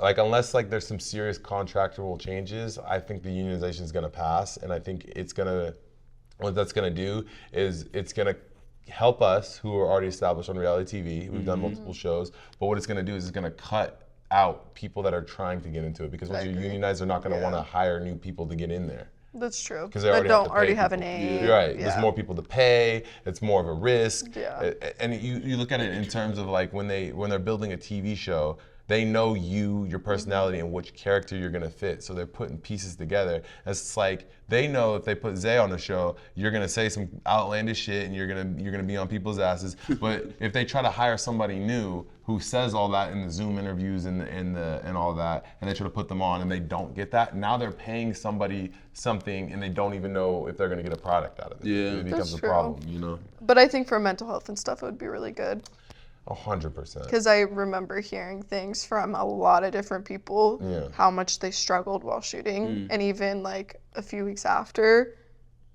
like unless like there's some serious contractual changes, I think the unionization is gonna pass, and I think what that's gonna do is it's gonna help us who are already established on reality TV. We've done multiple shows, but what it's gonna do is it's gonna cut out people that are trying to get into it, because once you're unionized, they're not gonna want to hire new people to get in there. That's true. Because they that already don't have a people. name. You're right. There's more people to pay. It's more of a risk. Yeah. And you look at it in terms of like when they're building a TV show, they know your personality, and which character you're gonna fit. So they're putting pieces together. It's like they know if they put Zay on the show, you're gonna say some outlandish shit and you're gonna be on people's asses. But if they try to hire somebody new who says all that in the Zoom interviews and all that, and they try to put them on and they don't get that, now they're paying somebody something and they don't even know if they're gonna get a product out of it. Yeah. It becomes That's a true. problem, you know? But I think for mental health and stuff, it would be really good. 100%. Because I remember hearing things from a lot of different people, how much they struggled while shooting, and even like a few weeks after,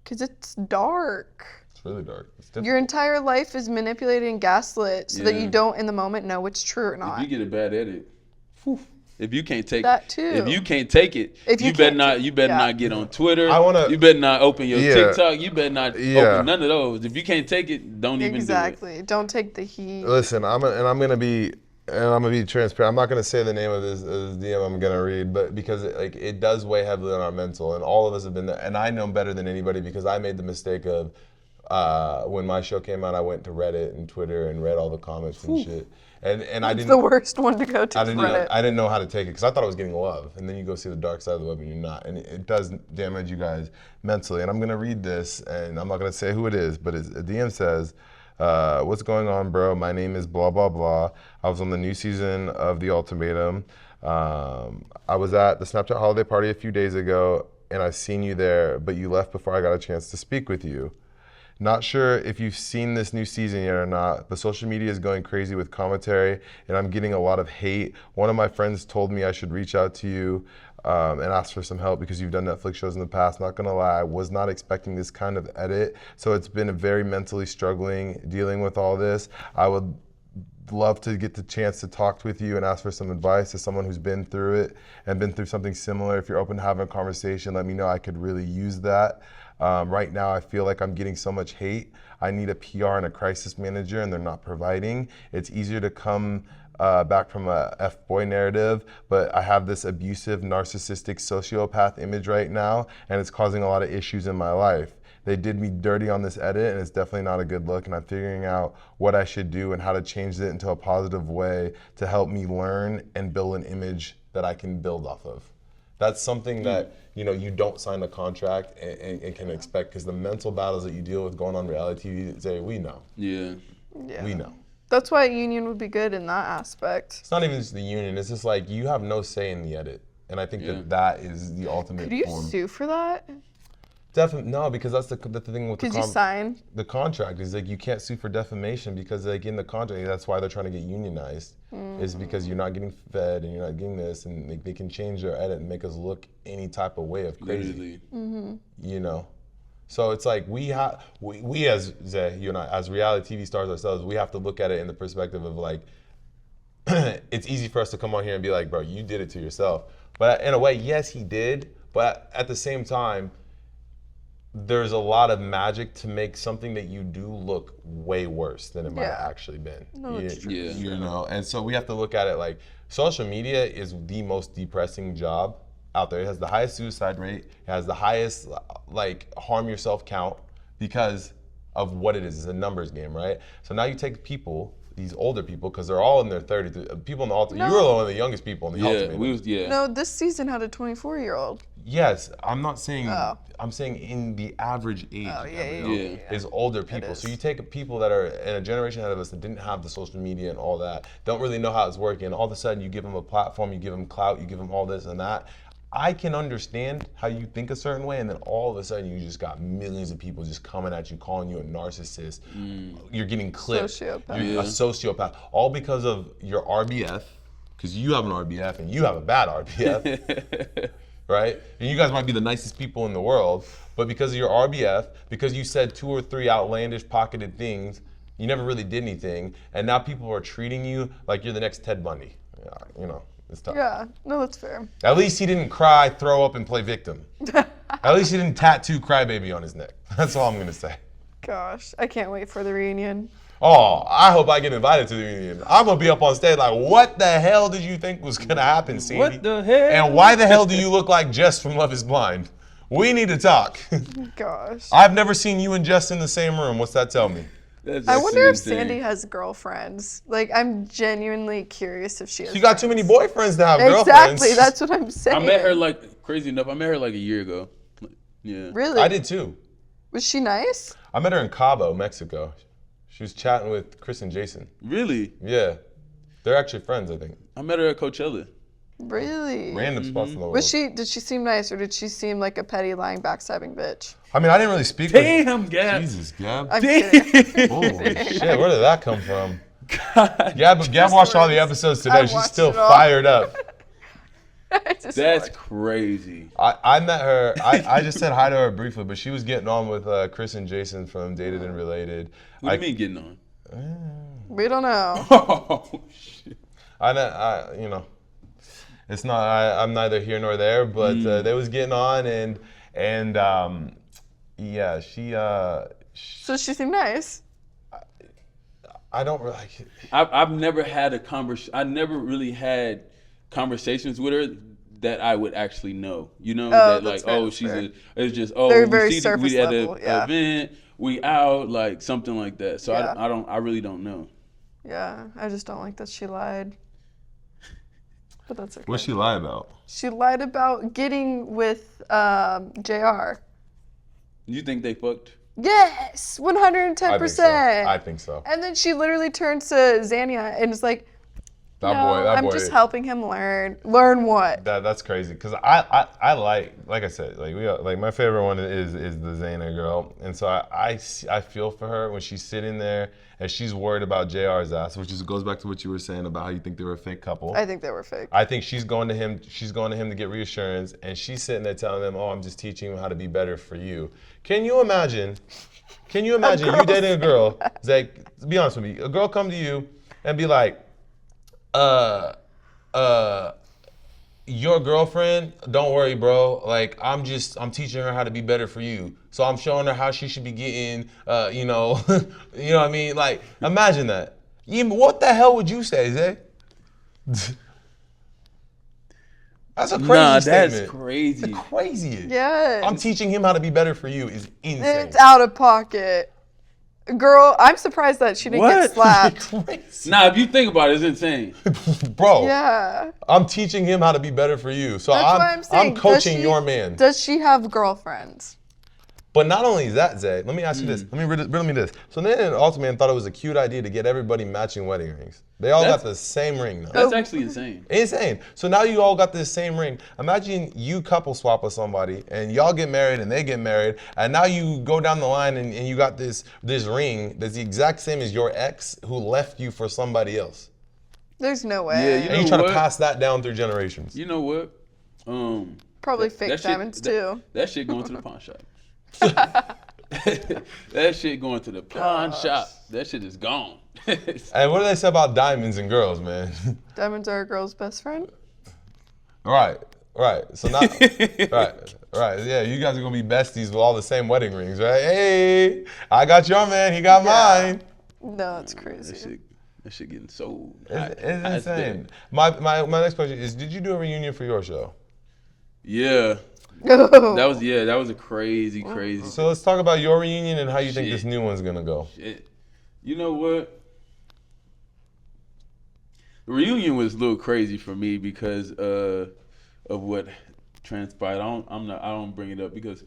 because it's dark. It's really dark. It's Your entire life is manipulated and gaslit so that you don't in the moment know what's true or not. If you get a bad edit, if you can't take that too. If you can't take it, you better not get on Twitter. You better not open your TikTok. You better not open none of those. If you can't take it, don't even do it. Exactly. Don't take the heat. Listen, I'm gonna be transparent. I'm not gonna say the name of this DM I'm gonna read, but because it does weigh heavily on our mental, and all of us have been there. And I know better than anybody because I made the mistake of when my show came out, I went to Reddit and Twitter and read all the comments and shit. And I didn't. It's the worst one to go to. I didn't know how to take it because I thought I was getting love, and then you go see the dark side of the web and you're not, and it does damage you guys mentally. And I'm gonna read this, and I'm not gonna say who it is, but a DM says, "What's going on, bro? My name is blah blah blah. I was on the new season of the Ultimatum. I was at the Snapchat holiday party a few days ago, and I seen you there, but you left before I got a chance to speak with you. Not sure if you've seen this new season yet or not, but social media is going crazy with commentary, and I'm getting a lot of hate. One of my friends told me I should reach out to you and ask for some help because you've done Netflix shows in the past. Not gonna lie, I was not expecting this kind of edit, so it's been a very mentally struggling dealing with all this. I would love to get the chance to talk with you and ask for some advice as someone who's been through it and been through something similar. If you're open to having a conversation, let me know. I could really use that. Right now, I feel like I'm getting so much hate. I need a PR and a crisis manager, and they're not providing. It's easier to come back from a F-boy narrative, but I have this abusive, narcissistic sociopath image right now, and it's causing a lot of issues in my life. They did me dirty on this edit, and it's definitely not a good look, and I'm figuring out what I should do and how to change it into a positive way to help me learn and build an image that I can build off of." That's something that, you don't sign a contract and can expect, because the mental battles that you deal with going on reality TV, we know. Yeah. We know. That's why a union would be good in that aspect. It's not even just the union. It's just like you have no say in the edit. And I think that is the ultimate Could you form. sue for that? Definitely no, because that's the thing with Because you sign. The contract is like you can't sue for defamation because like in the contract, that's why they're trying to get unionized, is because you're not getting fed and you're not getting this, and they can change their edit and make us look any type of way of crazy. So it's like we as Zay, you and I, as reality TV stars ourselves, we have to look at it in the perspective of like, it's easy for us to come on here and be like, bro, you did it to yourself. But in a way, yes, he did. But at the same time, there's a lot of magic to make something that you do look way worse than it might have actually been. No, that's true. And so we have to look at it like social media is the most depressing job out there. It has the highest suicide rate. It has the highest like harm yourself count because of what it is. It's a numbers game, right? So now you take people, these older people, because they're all in their 30s. People in the Ultimatum, you were one of the youngest people in the Ultimatum. No, this season had a 24-year-old. Yes, I'm not saying, I'm saying in the average age is older people. So you take people that are in a generation ahead of us that didn't have the social media and all that, don't really know how it's working. All of a sudden you give them a platform, you give them clout, you give them all this and that. I can understand how you think a certain way, and then all of a sudden you just got millions of people just coming at you, calling you a narcissist. You're getting clipped. You're a sociopath. All because of your RBF, because you have an RBF and you have a bad RBF, right? And you guys might be the nicest people in the world, but because of your RBF, because you said 2 or 3 outlandish pocketed things, you never really did anything, and now people are treating you like you're the next Ted Bundy. You know. It's tough. Yeah, no, that's fair. At least he didn't cry, throw up, and play victim. At least he didn't tattoo Crybaby on his neck. That's all I'm gonna say. Gosh, I can't wait for the reunion. Oh, I hope I get invited to the reunion. I'm gonna be up on stage like, what the hell did you think was gonna happen, Sandy? What the hell? And why the hell do you look like Jess from Love is Blind? We need to talk. Gosh. I've never seen you and Jess in the same room. What's that tell me? I wonder if Sandy has girlfriends. Like, I'm genuinely curious if she has. She got too many boyfriends to have girlfriends. Exactly, that's what I'm saying. I met her crazy enough. I met her like a year ago. Yeah. Really? I did too. Was she nice? I met her in Cabo, Mexico. She was chatting with Chris and Jason. Really? Yeah. They're actually friends, I think. I met her at Coachella. Really? Random spots in the world. Did she seem nice, or did she seem like a petty, lying, backstabbing bitch? I mean, I didn't really speak with Gab. Jesus, Gab. I'm kidding. Holy shit, where did that come from? Gab watched all the episodes today. She's still fired up. That's crazy. I met her. I just said hi to her briefly, but she was getting on with Chris and Jason from Dated and Related. What do you mean getting on? We don't know. Oh, shit. You know, it's not. I'm neither here nor there, but they was getting on, and yeah, she. So she seemed nice. I don't really. I've never had a conversation. I never really had conversations with her that I would actually know. You know, that like, oh, she's a. It's just they're very we surface we at level. an Yeah. event, we out, like something like that. So Yeah. I really don't know. Yeah, I just don't like that she lied. But that's okay. What'd she lie about? She lied about getting with JR. You think they fucked? Yes, 110%. I think so. And then she literally turns to Xania and is like, That boy. I'm just helping him learn. Learn what? That's crazy. Cause I like I said, like my favorite one is the Xana girl, and so I feel for her when she's sitting there and she's worried about JR's ass, which goes back to what you were saying about how you think they were a fake couple. I think they were fake. I think she's going to him to get reassurance, and she's sitting there telling him, "Oh, I'm just teaching him how to be better for you." Can you imagine you dating a girl? Like, be honest with me, a girl come to you and be like, your girlfriend, don't worry, bro. Like, I'm teaching her how to be better for you. So I'm showing her how she should be getting, you know, you know what I mean? Like, imagine that. What the hell would you say, Zay? That's a crazy statement. That's crazy. The craziest. Yes. I'm teaching him how to be better for you is insane. It's out of pocket. Girl, I'm surprised that she didn't get slapped. Nah, if you think about it, it's insane. Bro, Yeah. I'm teaching him how to be better for you. So That's why I'm saying, I'm coaching your man. Does she have girlfriends? But not only is that, Zay, let me ask you this. Let me riddle me this. So then Ultimatum thought it was a cute idea to get everybody matching wedding rings. They all got the same ring now. That's actually insane. Insane. So now you all got this same ring. Imagine you couple swap with somebody and y'all get married and they get married, and now you go down the line and you got this ring that's the exact same as your ex who left you for somebody else. There's no way. Yeah, And you try to pass that down through generations. You know what? Probably fake diamonds too. That shit going to the pawn shop. That shit going to the pawn shop. That shit is gone. And what do they say about diamonds and girls, man? Diamonds are a girl's best friend? Right. So now, right. Yeah, you guys are gonna be besties with all the same wedding rings, right? Hey, I got your man, he got mine. No, it's crazy. That shit getting sold. It's insane. My next question is, did you do a reunion for your show? Yeah. That was a crazy. So let's talk about your reunion and how you think Shit. this new one's gonna go. Shit. You know what? The reunion was a little crazy for me because of what transpired. I don't bring it up because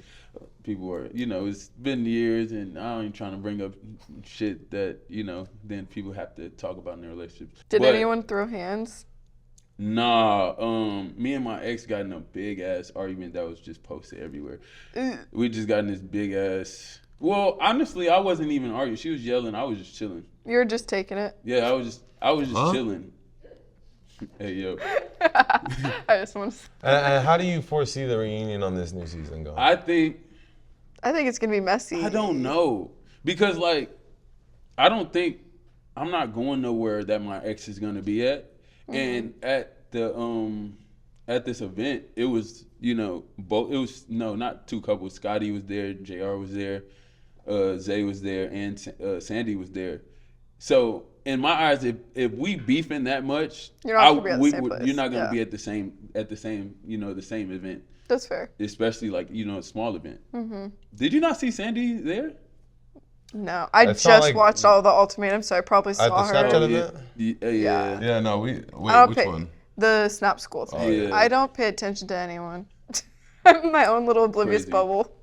people were, it's been years, and I ain't trying to bring up shit that then people have to talk about in their relationships. Did anyone throw hands? Nah, me and my ex got in a big ass argument that was just posted everywhere. We just got in this big ass. Well, honestly, I wasn't even arguing. She was yelling. I was just chilling. You were just taking it. Yeah, I was just chilling. Hey yo. I just want to. And how do you foresee the reunion on this new season going? I think it's gonna be messy. I don't know because I'm not going nowhere that my ex is gonna be at. And at this event, it was not two couples. Scotty was there, JR was there, Zay was there, and Sandy was there. So in my eyes, if we beefing that much, you're not gonna be at the same place. You're not gonna be at the same the same event. That's fair. Especially a small event. Mm-hmm. Did you not see Sandy there? No, I just watched all the Ultimatum, so I probably saw her. At the Snapchat event? Yeah. Yeah, no, which one? The Snap School thing. Oh, yeah. I don't pay attention to anyone. I'm in my own little oblivious bubble.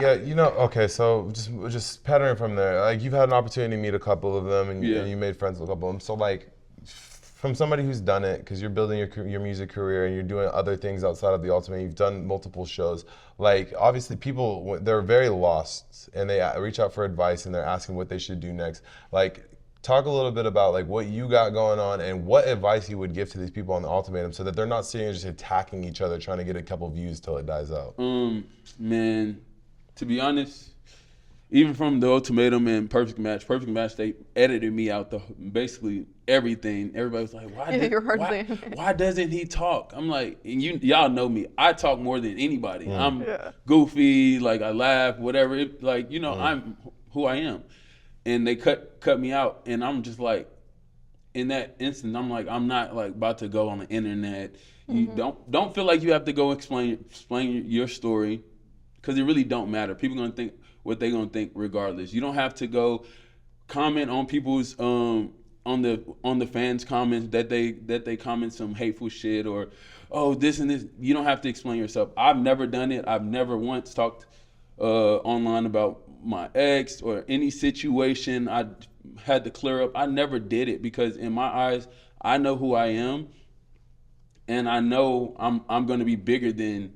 Yeah, okay, so just pattern from there. Like, you've had an opportunity to meet a couple of them, and you made friends with a couple of them. So, like, from somebody who's done it, because you're building your music career and you're doing other things outside of the Ultimate, you've done multiple shows. Like, obviously, people, they're very lost, and they reach out for advice, and they're asking what they should do next. Like, talk a little bit about like what you got going on and what advice you would give to these people on the Ultimatum so that they're not sitting and just attacking each other, trying to get a couple views till it dies out. Man, to be honest, even from the Ultimatum and Perfect Match, they edited me out basically everything. Everybody was like, why doesn't he talk? I'm like, and y'all know me. I talk more than anybody. I'm goofy, like I laugh, whatever. I'm who I am. And they cut me out, and I'm just like, in that instant, I'm like, I'm not like about to go on the internet. You don't feel like you have to go explain your story, because it really don't matter. People gonna think what they gonna think regardless. You don't have to go comment on people's on the fans' comments that they comment some hateful shit or this and this. You don't have to explain yourself. I've never done it. I've never once talked online about my ex or any situation I had to clear up. I never did it because in my eyes, I know who I am, and I know I'm gonna be bigger than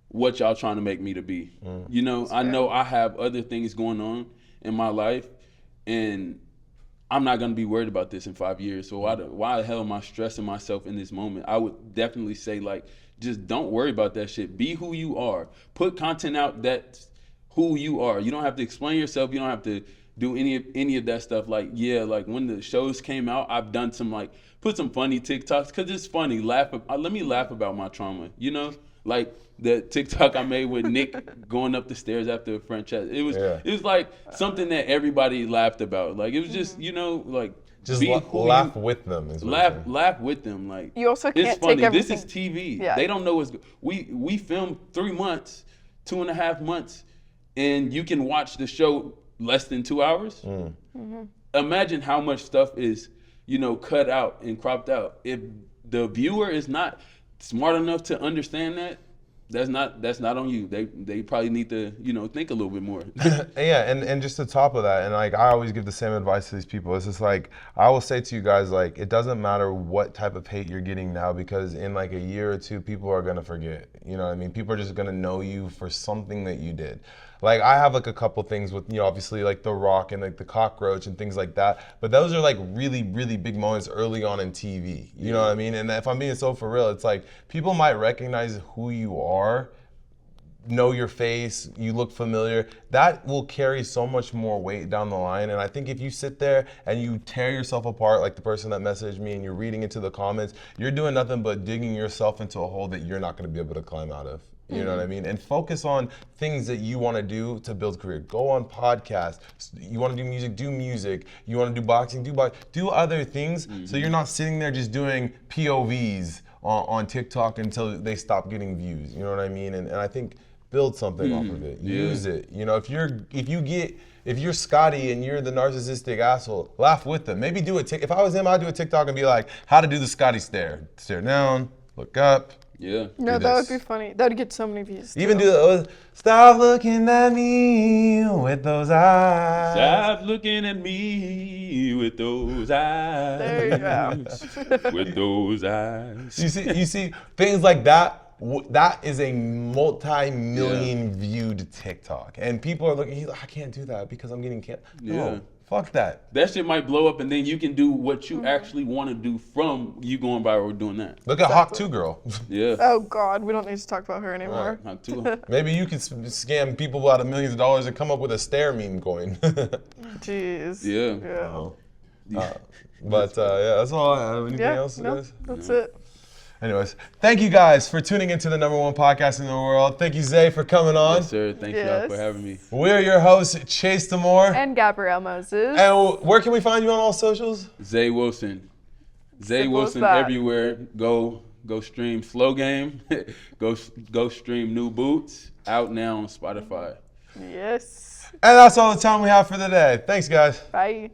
what y'all trying to make me to be. I know I have other things going on in my life, and I'm not gonna be worried about this in 5 years. So why the hell am I stressing myself in this moment? I would definitely say, like, just don't worry about that shit. Be who you are. Put content out that's who you are. You don't have to explain yourself. You don't have to do any of that stuff. Like, like when the shows came out, I've done put some funny TikToks because it's funny. Let me laugh about my trauma. Like the TikTok I made with Nick going up the stairs after a French chat. It was like something that everybody laughed about. Like it was just like just laugh with them. Laugh with them. Like you also can't it's funny. take everything. This is TV. Yeah. They don't know what's. We filmed 3 months, 2.5 months, and you can watch the show less than 2 hours. Imagine how much stuff is cut out and cropped out. If the viewer is not smart enough to understand that, that's not on you. They probably need to think a little bit more. Yeah, and just to top of that, and like I always give the same advice to these people. It's just like I will say to you guys, like, it doesn't matter what type of hate you're getting now, because in like a year or two, people are gonna forget. You know what I mean? People are just gonna know you for something that you did. Like I have like a couple things with obviously like The Rock and like the cockroach and things like that, but those are like really, really big moments early on in TV. You know what I mean? And if I'm being so for real, it's like people might recognize who you are, know your face, you look familiar. That will carry so much more weight down the line. And I think if you sit there and you tear yourself apart, like the person that messaged me, and you're reading into the comments, you're doing nothing but digging yourself into a hole that you're not going to be able to climb out of. You know what I mean? And focus on things that you want to do to build a career. Go on podcasts. You want to do music, do music. You want to do boxing, do boxing. Do other things so you're not sitting there just doing POVs on TikTok until they stop getting views. You know what I mean? And I think build something off of it. Use it. You know, if you're Scotty and you're the narcissistic asshole, laugh with them. Maybe do it. If I was him, I'd do a TikTok and be like, how to do the Scotty stare. Stare down, look up. Yeah. No, that would be funny. That would get so many views. Even do the, stop looking at me with those eyes. Stop looking at me with those eyes. There you go. With those eyes. You see things like that. That is a multi-million viewed TikTok, and people are looking. He's like, I can't do that because I'm getting canceled. No, fuck that. That shit might blow up, and then you can do what you actually want to do from you going viral doing that. Look at Hawk 2 girl. Yeah. Oh God, we don't need to talk about her anymore. Hawk 2. Maybe you could scam people out of millions of dollars and come up with a stare meme coin. Jeez. Yeah. But yeah, that's all I have. Anything else, no, guys? that's it. Anyways, thank you guys for tuning into the #1 podcast in the world. Thank you, Zay, for coming on. Yes, sir. Thank y'all for having me. We're your hosts, Chase Demoor. And Gabrielle Moses. And where can we find you on all socials? Zay Wilson. Zay Simple as Wilson that. everywhere. Go stream Slow Game. go stream New Boots. Out now on Spotify. Yes. And that's all the time we have for today. Thanks, guys. Bye.